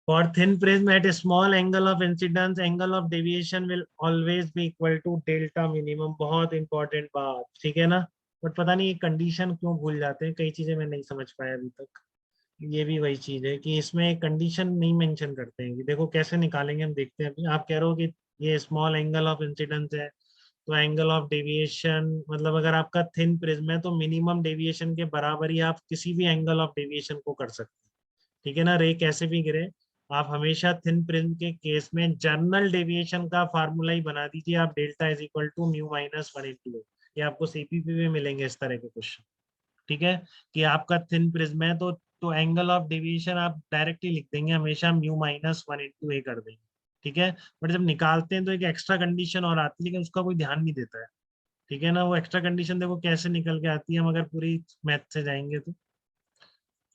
For thin prism at a small angle of incidence, angle of deviation will always be equal to delta minimum. बहुत important बात, ठीक है ना। But पता नहीं ये कंडीशन क्यों भूल जाते हैं, कई चीजें मैं नहीं समझ पाया अभी तक। ये भी वही चीज है कि इसमें कंडीशन नहीं मेंशन करते हैं कि देखो कैसे निकालेंगे, हम देखते हैं अभी। आप कह रहे हो कि ये स्मॉल एंगल ऑफ इंसिडेंस है, तो एंगल ऑफ डेविएशन मतलब अगर आपका थिन प्रिज्म है तो मिनिमम डेविएशन के बराबर ही आप किसी भी एंगल ऑफ डेविएशन को कर सकते हैं, ठीक है ना। रे कैसे भी गिरे, आप हमेशा थिन प्रिज्म के केस में जर्नल डेविएशन का फार्मूला ही बना दीजिए आप, delta is equal to mu minus 1/2। ये आपको सीपीपी में मिलेंगे इस तरह के क्वेश्चन, ठीक है। कि आपका थिन प्रिज्म है तो एंगल ऑफ डेविएशन आप डायरेक्टली लिख देंगे हमेशा म्यू माइनस 1/2 कर देंगे, ठीक है। बट जब निकालते हैं तो एक एक्स्ट्रा कंडीशन और आती है, लेकिन उसका कोई ध्यान नहीं देता है, ठीक है ना। वो एक्स्ट्रा कंडीशन देखो कैसे निकल के आती है, हम अगर पूरी मैथ से जाएंगे तो।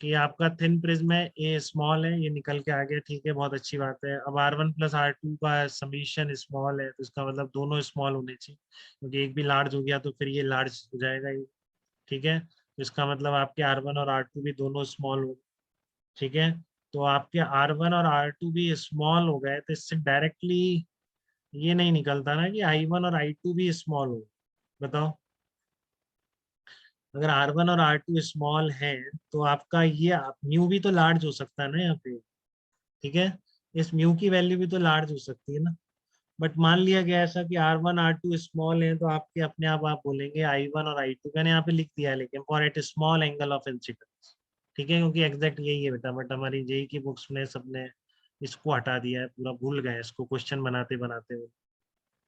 कि आपका थिन प्रिज्म है, ये स्मॉल है, ये निकल के आ गया, ठीक है, बहुत अच्छी बात है। अब R1 प्लस R2 का समीशन स्मॉल है, तो इसका मतलब दोनों स्मॉल होने चाहिए, क्योंकि एक भी लार्ज हो गया तो फिर ये लार्ज हो जाएगा ये, ठीक है। तो इसका मतलब आपके R1 और R2 भी दोनों स्मॉल हो, ठीक है। तो आपके R1 और R2 भी स्मॉल हो गए, तो इससे डायरेक्टली ये नहीं निकलता ना कि I1 और I2 भी स्मॉल हो। बताओ, अगर R1 और R2 स्मॉल है तो आपका ये म्यू भी तो लार्ज हो सकता है ना यहाँ पे, ठीक है। इस म्यू की वैल्यू भी तो लार्ज हो सकती है ना। बट मान लिया गया ऐसा कि R1 R2 स्मॉल है, तो आपके अपने आप बोलेंगे I1 और I2, मैंने यहाँ पे लिख दिया है लेकिन for at small angle of incidence, ठीक है, क्योंकि एग्जैक्ट यही है बेटा। बट हमारी जेई की बुक्स में सबने इसको हटा दिया है, पूरा भूल गए इसको क्वेश्चन बनाते बनाते हुए,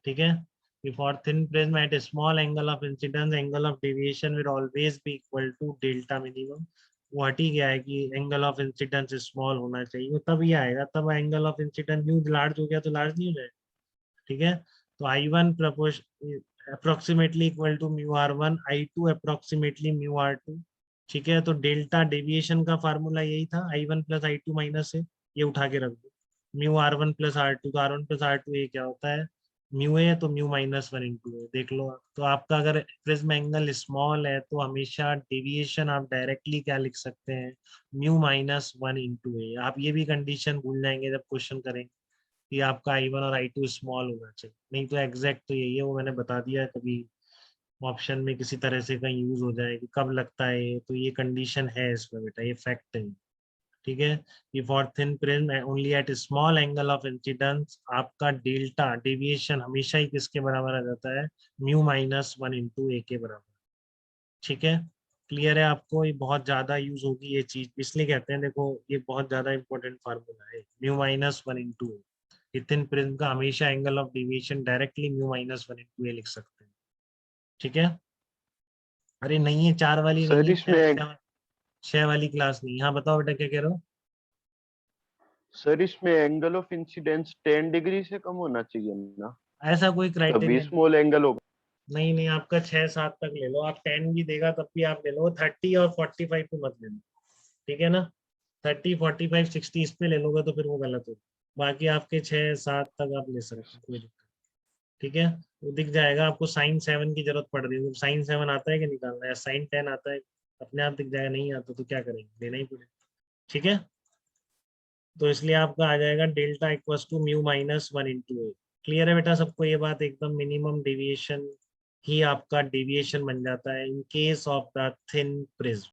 ठीक है। कि for thin prism at small angle of incidence, angle of deviation will always be equal to delta minimum. वो हट ही गया है कि एंगल ऑफ इंसिडेंस स्मॉल होना चाहिए, वो तब ये आएगा तब angle of incidence new large हो गया तो लार्ज नहीं हो जाएगा, ठीक है। तो I1 propose approximately equal to mu R1, I2 approximately mu R2, ठीक है। तो डेल्टा डेविएशन का फार्मूला यही था, I1 प्लस I2 माइनस है, ये उठा के रख दो। म्यू R1 प्लस R2, तो R1 प्लस R2 ये क्या होता है, म्यू है तो म्यू माइनस 1/2 है, देख लो आप। तो आपका अगर प्रिज्म एंगल स्मॉल है तो हमेशा डेविएशन आप डायरेक्टली क्या लिख सकते हैं, म्यू माइनस 1/2 है। आप ये भी कंडीशन भूल जाएंगे जब क्वेश्चन करेंगे कि आपका I1 और I2 स्मॉल होना चाहिए, नहीं तो एग्जैक्ट तो यही है, वो मैंने बता दिया है। कभी ऑप्शन में किसी तरह से कहीं यूज हो जाए कि कब लगता है ये, तो ये कंडीशन है इसमें बेटा, ये फैक्ट है, ठीक है। कि for thin prism only at small angle of incidence आपका डेल्टा डेविएशन हमेशा ही किसके बराबर आ जाता है, म्यू माइनस 1/a के बराबर, ठीक है। क्लियर है आपको, ये बहुत ज्यादा यूज होगी ये चीज, इसलिए कहते हैं देखो ये बहुत ज्यादा इंपॉर्टेंट फार्मूला है, mu minus 1/a। Within prism का हमेशा angle of deviation directly mu minus 1/a लिख सकते हैं, ठीक है। अरे नहीं है, 4 वाली नहीं सर है, इसमें 6 वाली क्लास नहीं। हाँ बताओ बेटा क्या कह रहे हो। सर इसमें एंगल ऑफ इंसिडेंस 10 डिग्री से कम होना चाहिए ना, ऐसा कोई तभी क्राइटेरिया नहीं, स्मॉल एंगल होगा। नहीं नहीं, आपका 6-7 तक ले लो, आप 10 भी देगा तब भी आप ले लो, 30 और 45 पे मत ले लो, ठीक है ना। 30 45 60 इस पे ले लोगे तो फिर वो गलत हो, बाकी आपके 6-7 तक आप ले सकते हैं, कोई दिक्कत, ठीक है। वो दिख जाएगा आपको, sin 7 की जरूरत पड़ रही है, sin 7 आता है कि निकालना है, sin 10 आता है, अपने आप दिख जाएगा, नहीं आता तो क्या करेंगे, लेना ही पड़ेगा, ठीक है। तो इसलिए आपका आ जाएगा delta equals to mu minus 1/a। Clear है बेटा सबको ये बात, एकदम मिनिमम डेविएशन ही आपका डेविएशन बन जाता है in case of the thin prism.